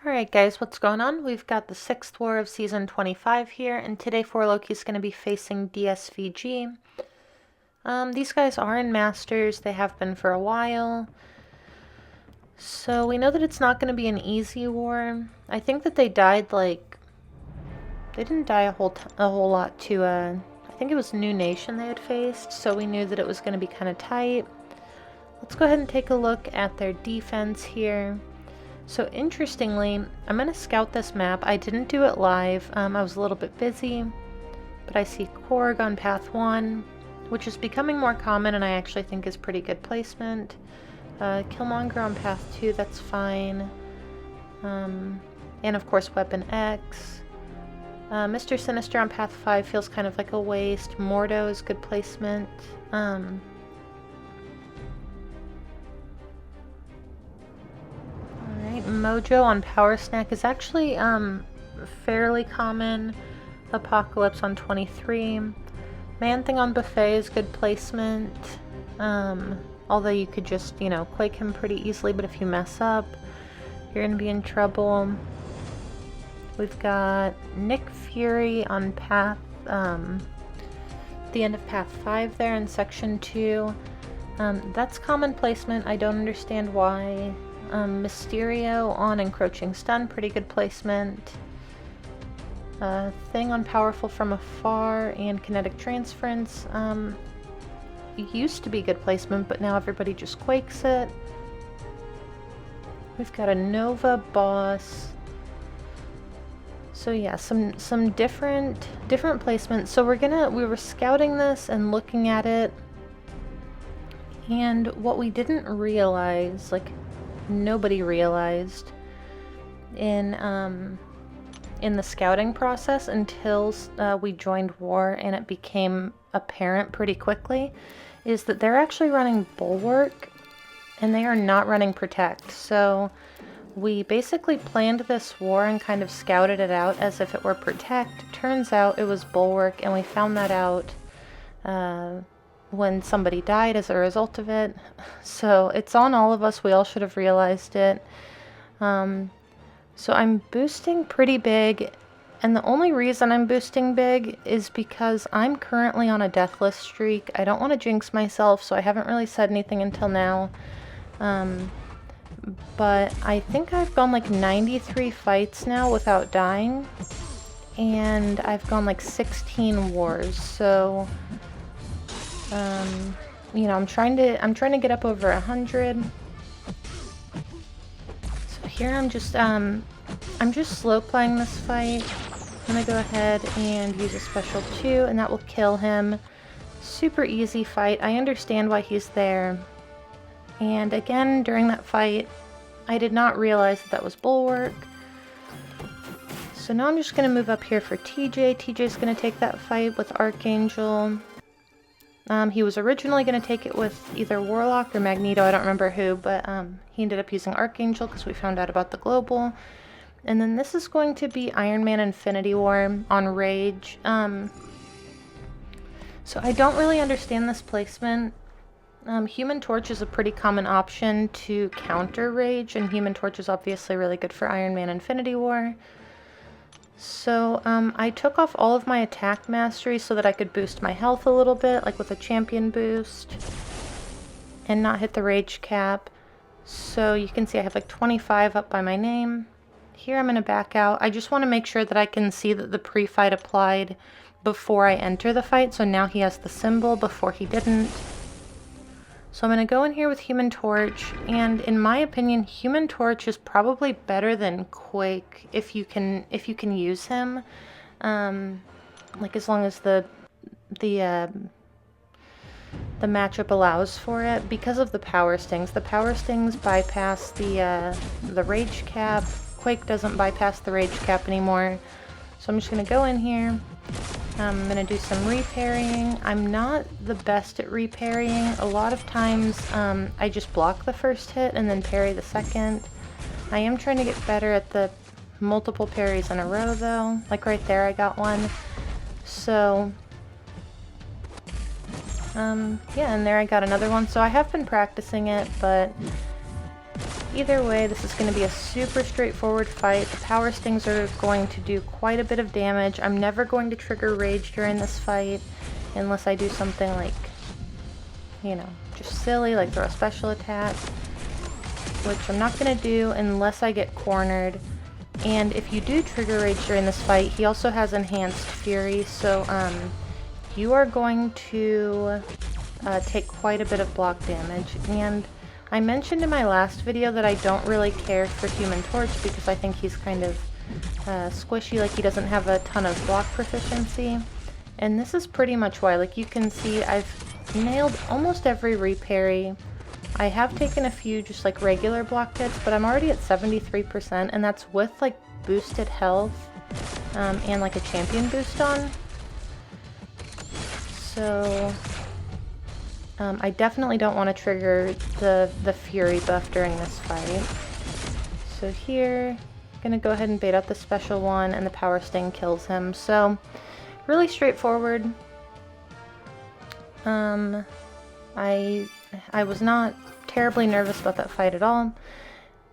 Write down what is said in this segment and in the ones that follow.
Alright guys, what's going on? We've got the 6th war of Season 25 here, and today 4Loki's going to be facing DSVG. These guys are in Masters, they have been for a while. So we know that it's not going to be an easy war. I think that they died they didn't die a whole lot to, I think it was New Nation they had faced, so we knew that it was going to be kind of tight. Let's go ahead and take a look at their defense here. So interestingly, I'm going to scout this map. I didn't do it live. I was a little bit busy, but I see Korg on path 1, which is becoming more common and I actually think is pretty good placement. Killmonger on path 2, that's fine. And of course Weapon X. Mr. Sinister on path 5 feels kind of like a waste. Mordo is good placement. Mojo on Power Snack is actually fairly common. Apocalypse on 23. Man-Thing on Buffet is good placement. Although you could just, quake him pretty easily, but if you mess up, you're going to be in trouble. We've got Nick Fury on path, the end of path 5 there in section 2. That's common placement. I don't understand why. Mysterio on Encroaching Stun, pretty good placement. Thing on Powerful from Afar and Kinetic Transference. Used to be good placement, but now everybody just quakes it. We've got a Nova boss. So yeah, some different placements. So we were scouting this and looking at it, and what we didn't realize, nobody realized in the scouting process until we joined war and it became apparent pretty quickly, is that they're actually running Bulwark and they are not running Protect. So we basically planned this war and kind of scouted it out as if it were Protect. Turns out it was Bulwark, and we found that out when somebody died as a result of it. So it's on all of us. We all should have realized it. So I'm boosting pretty big, and the only reason I'm boosting big is because I'm currently on a deathless streak. I don't want to jinx myself, so I haven't really said anything until now. But I think I've gone 93 fights now without dying, and I've gone 16 wars. So I'm trying to get up over 100. So here I'm just slow playing this fight. I'm gonna go ahead and use a special 2, and that will kill him. Super easy fight. I understand why he's there. And again, during that fight, I did not realize that was Bulwark. So now I'm just gonna move up here for TJ. TJ's gonna take that fight with Archangel. He was originally going to take it with either Warlock or Magneto, I don't remember who, but he ended up using Archangel because we found out about the Global. And then this is going to be Iron Man Infinity War on Rage. So I don't really understand this placement. Human Torch is a pretty common option to counter Rage, and Human Torch is obviously really good for Iron Man Infinity War. So I took off all of my attack mastery so that I could boost my health a little bit, like with a champion boost, and not hit the rage cap. So you can see I have 25 up by my name. Here I'm going to back out. I just want to make sure that I can see that the pre-fight applied before I enter the fight. So now he has the symbol, before he didn't. So I'm going to go in here with Human Torch, and in my opinion, Human Torch is probably better than Quake if you can use him. As long as the matchup allows for it, because of the power stings. The power stings bypass the rage cap. Quake doesn't bypass the rage cap anymore. So I'm just going to go in here. I'm going to do some reparrying. I'm not the best at reparrying. A lot of times I just block the first hit and then parry the second. I am trying to get better at the multiple parries in a row though. Like right there I got one. So yeah, and there I got another one. So I have been practicing it, but Either way, this is going to be a super straightforward fight. The power stings are going to do quite a bit of damage. I'm never going to trigger rage during this fight unless I do something like, you know, just silly, like throw a special attack, which I'm not going to do unless I get cornered. And if you do trigger rage during this fight, he also has enhanced fury, so you are going to take quite a bit of block damage. And I mentioned in my last video that I don't really care for Human Torch because I think he's kind of squishy, like he doesn't have a ton of block proficiency. And this is pretty much why. Like you can see, I've nailed almost every reparry. I have taken a few just like regular block hits, but I'm already at 73%, and that's with like boosted health and like a champion boost on. So I definitely don't want to trigger the fury buff during this fight. So here, I'm gonna go ahead and bait out the special one, and the power sting kills him. So really straightforward. I was not terribly nervous about that fight at all.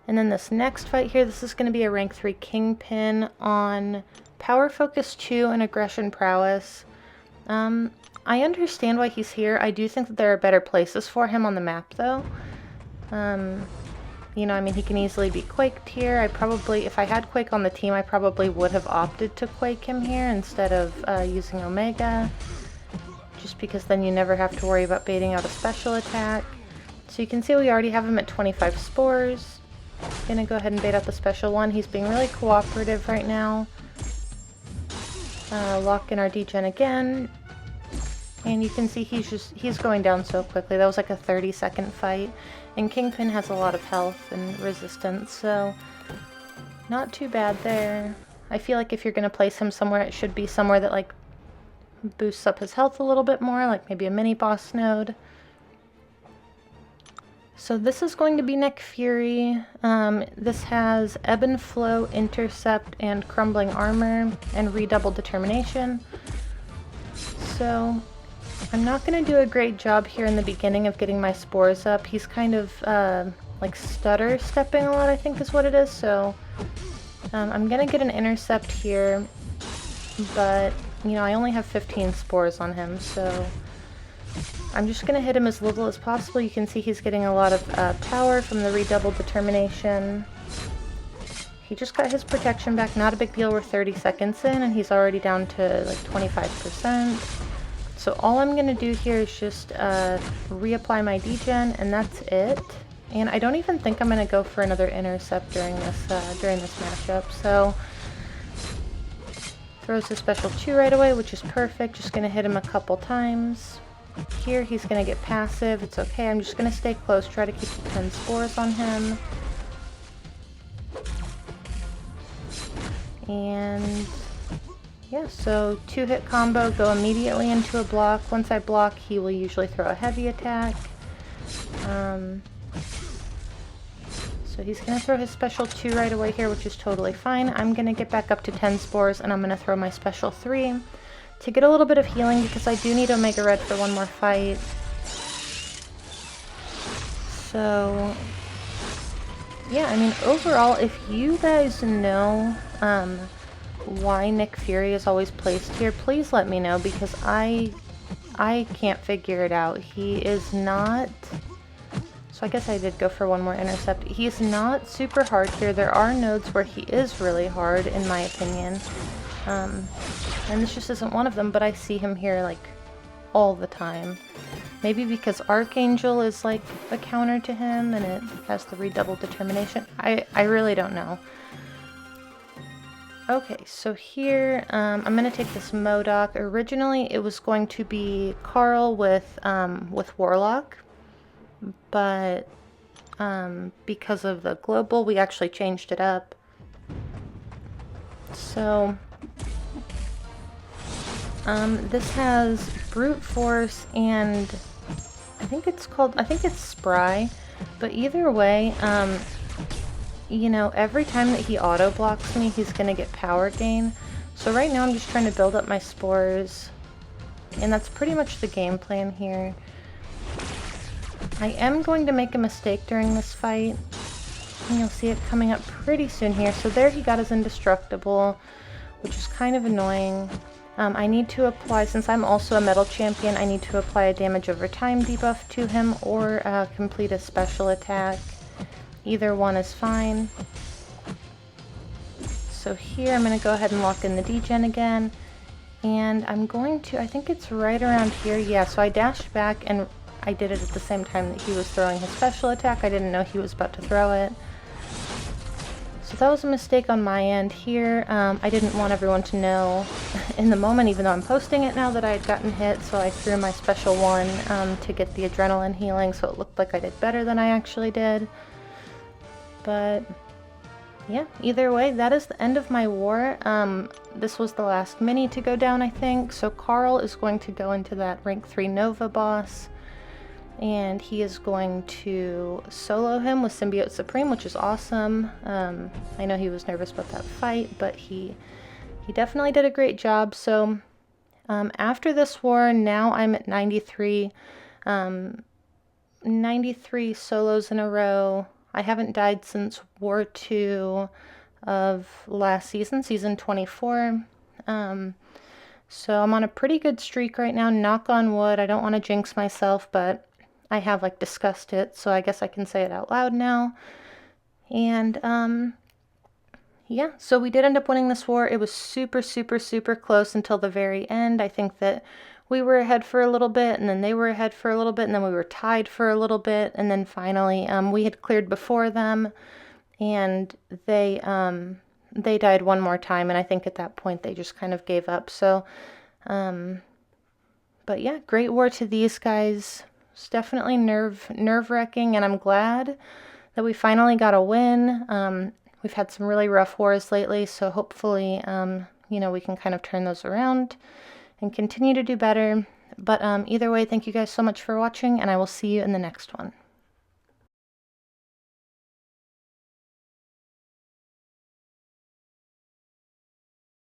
And then this next fight here, this is going to be a rank 3 Kingpin on Power Focus 2 and Aggression Prowess. I understand why he's here. I do think that there are better places for him on the map though. You know, I mean, he can easily be Quaked here. I probably, if I had Quake on the team, I probably would have opted to Quake him here instead of using Omega. Just because then you never have to worry about baiting out a special attack. So you can see we already have him at 25 spores. Gonna go ahead and bait out the special one. He's being really cooperative right now. Lock in our degen again. And you can see he's going down so quickly. That was like a 30-second fight. And Kingpin has a lot of health and resistance, so not too bad there. I feel like if you're gonna place him somewhere, it should be somewhere that like boosts up his health a little bit more, like maybe a mini boss node. So this is going to be Nick Fury. This has Ebb and Flow, Intercept, and Crumbling Armor, and Redoubled Determination. So I'm not going to do a great job here in the beginning of getting my spores up. He's kind of like stutter stepping a lot, I think is what it is. So I'm going to get an Intercept here, but you know, I only have 15 spores on him, so I'm just going to hit him as little as possible. You can see he's getting a lot of power from the Redoubled Determination. He just got his protection back, not a big deal. We're 30 seconds in, and he's already down to like 25%. So all I'm going to do here is just reapply my degen, and that's it. And I don't even think I'm going to go for another Intercept during this matchup, so throws his special 2 right away, which is perfect. Just going to hit him a couple times. Here he's going to get passive. It's okay. I'm just going to stay close, try to keep the 10 spores on him. And yeah, so 2-hit combo, go immediately into a block. Once I block, he will usually throw a heavy attack. So he's going to throw his special 2 right away here, which is totally fine. I'm going to get back up to 10 spores, and I'm going to throw my special 3 to get a little bit of healing, because I do need Omega Red for one more fight. So yeah, I mean, overall, if you guys know why Nick Fury is always placed here, please let me know, because I can't figure it out. He is not... So I guess I did go for one more Intercept. He's not super hard here. There are nodes where he is really hard, in my opinion. And this just isn't one of them, but I see him here, like, all the time. Maybe because Archangel is, like, a counter to him, and it has the Redoubled Determination. I really don't know. Okay, so here, I'm gonna take this MCoC. Originally, it was going to be Carl with Warlock. But because of the global, we actually changed it up. So this has Brute Force and I think it's Spry, but either way, you know, every time that he auto blocks me, he's gonna get power gain. So right now I'm just trying to build up my spores, and that's pretty much the game plan here. I am going to make a mistake during this fight. And you'll see it coming up pretty soon here. So there he got his indestructible, which is kind of annoying. I need to apply, since I'm also a metal champion, I need to apply a damage over time debuff to him or complete a special attack. Either one is fine. So here I'm going to go ahead and lock in the degen again. And I'm going to, I think it's right around here. Yeah, so I dashed back and I did it at the same time that he was throwing his special attack. I didn't know he was about to throw it. So that was a mistake on my end here. I didn't want everyone to know in the moment, even though I'm posting it now, that I had gotten hit. So I threw my special one to get the adrenaline healing, so it looked like I did better than I actually did. But yeah, either way, that is the end of my war. This was the last mini to go down, I think. So Carl is going to go into that rank 3 Nova boss. And he is going to solo him with Symbiote Supreme, which is awesome. I know he was nervous about that fight, but he definitely did a great job. So after this war, now I'm at 93. 93 solos in a row. I haven't died since War 2 of last season, season 24. So I'm on a pretty good streak right now, knock on wood. I don't want to jinx myself, but I have like discussed it, so I guess I can say it out loud now. And yeah, so we did end up winning this war. It was super, super, super close until the very end. I think that we were ahead for a little bit, and then they were ahead for a little bit, and then we were tied for a little bit, and then finally we had cleared before them, and they died one more time, and I think at that point they just kind of gave up. So but yeah, great war to these guys. It's definitely nerve-wracking, and I'm glad that we finally got a win. We've had some really rough wars lately, so hopefully, you know, we can kind of turn those around and continue to do better. But either way, thank you guys so much for watching, and I will see you in the next one.